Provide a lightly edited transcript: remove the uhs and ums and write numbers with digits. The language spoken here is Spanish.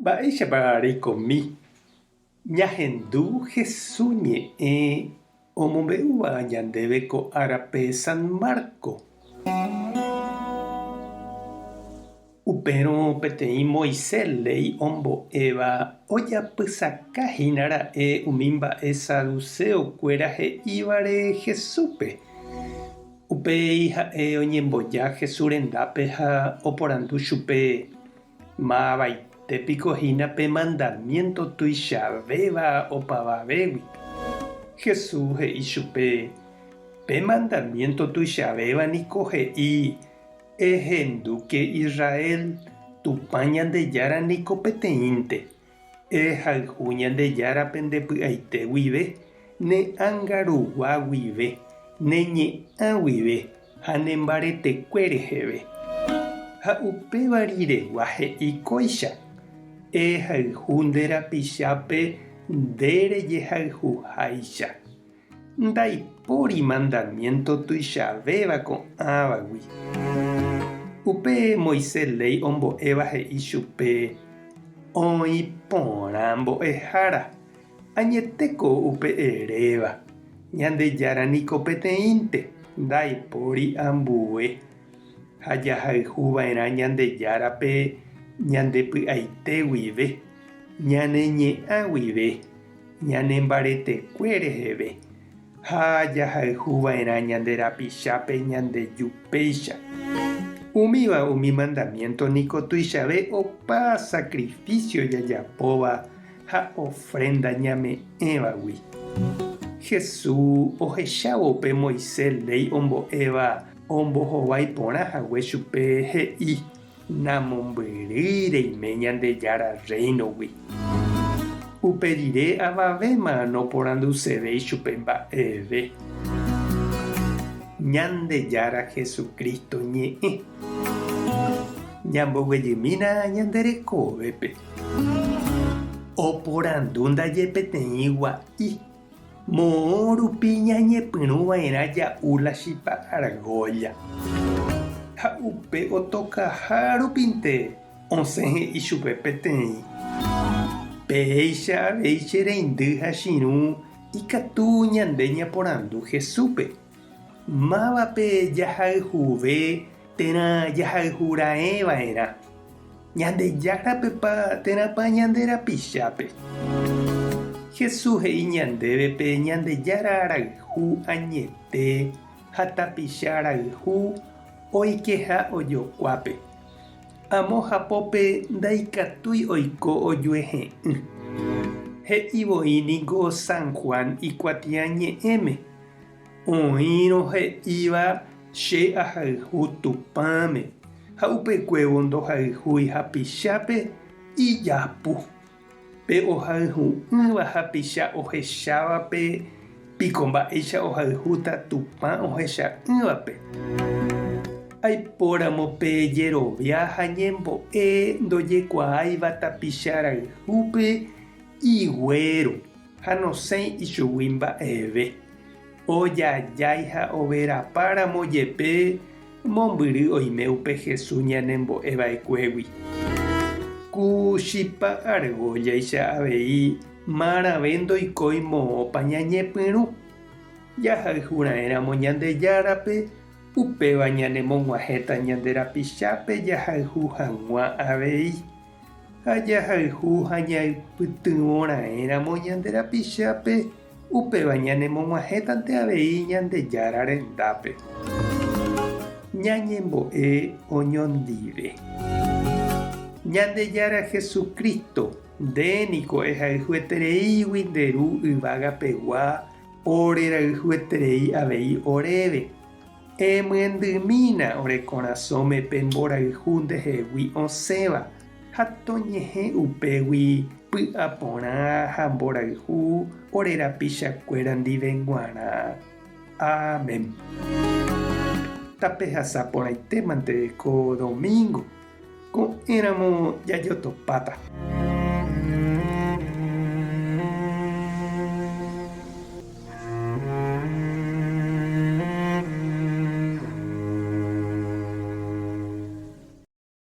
Mba'éichapa reikomi ñahendu Jesús ñe'ẽ omombe'úva ñandéve ko árape San Marco. Upérõ peteĩ Moisés ley ombo'éva ojapysakahína ra'e umi mba'e saduceokuéra he'ívare Jesúspe. Upéi ha'e oñemboja Jesús rendápe ha oporandu chupe mavaitépikohína pe mandamiento tuichavéva opavavégui. Jesús he'i chupe pe mandamiento tuichavéva niko he'i ehenduke Israel Tupã Ñandejára niko peteĩnte ehayhu Ñandejárape ndepy'aite guive ne ãngarugua guive ne ñe'ã guive ha ne mbaretekue reheve. Ha upéva riregua he'íkoicha ehayhu nde rapichápe nderejehayhuháicha. Ndaipóri mandamiento tuichavéva ko'ãvagui. Upe Moisés ley ombo'éva he'i chupe oĩ porã mbo'ehára añetéko upe eréva Ñandejára niko peteĩnte ndaipóri ambue ha jahayhuva'erã Ñandejárape ñandepy'aite guive ñane ñe'ã guive ñane mbaretekue reheve ha jahayhuva'erã ñande rapichápe ñandejupéicha. Umíva umi mandamiento niko tuichave opa sacrificio jajapóva ha ofrenda ñame'ẽvagui. Jesús ohechávo pe Moisés ley ombo'éva ombohovái porãhague chupe he'i namombyry reime Ñandejára reinogui. Upe rire avavéma noporanduseve chupe mba'eve. Ñandejára Jesucristo ñe'ẽ ñamboguejýmina ñanderekovépe oporandu ndaje peteĩ gua'i moõ rupi ñañepyrũva'erã ja'u la chipa argolla ha upe otokaha rupínte osẽ he'i chupe peteĩ péicha avei che reindy ha chiru ikatu ñande ñaporandu Jesúspe. Mávape jahayhuve térã jahayhura'ẽva'erã Ñandejárapepa térãpa ñande rapichápe. Jesús he'i ñandéve pe Ñandejára rayhu añete ha tapicha rayhu oikeha ojokuápe. Amo hapópe ndaikatúi oiko ojuehe'ỹ. He'ivoi niko San Juan ikuatia ñe'ẽme. Oĩrõ he'íva che ahayhu Tupãme ha upekuévo ndohayhúi hapichápe ijapu pe ohayhu'ỹva hapicha ohechávape piko mba'éicha ohayhúta Tupã ohecha'ỹvape. Aipóramo pe jerovia ha ñembo'e ndojekuaáiva tapicha rayhúpe iguéro ha nosẽi ichugui mba'eve. Ojajái ha overapáramo jepe mombyry oime upe Jesús ñanembo'eva'ekuégui. Ku chipa argójaicha avei márave ndoikói moõpa ñañepyrũ. Jahayhura'éramo Ñandejárape upéva ñanemog̃uahẽta ñande rapichápe jahayhu hag̃ua avei. Ha jahayhu ha ñaipytyvõra'éramo ñande rapichápe upéva ñanemog̃uahẽtante avei Ñandejára rendápe. Ñañembo'e oñondive. Ñandejára Jesucristo ndéniko ehayhuetereígui nde ru yvagapegua orerayhueterei avei oréve. Emyendymína ore korasõme pe mborayhu ndehegui osẽva ha toñe'ẽ upégui py'aporã ha mborayhu ore rapichakuéra ndive g̃uarã. Amén. Tapehasaporãitémante ko domingo ko'ẽramo jajotopáta.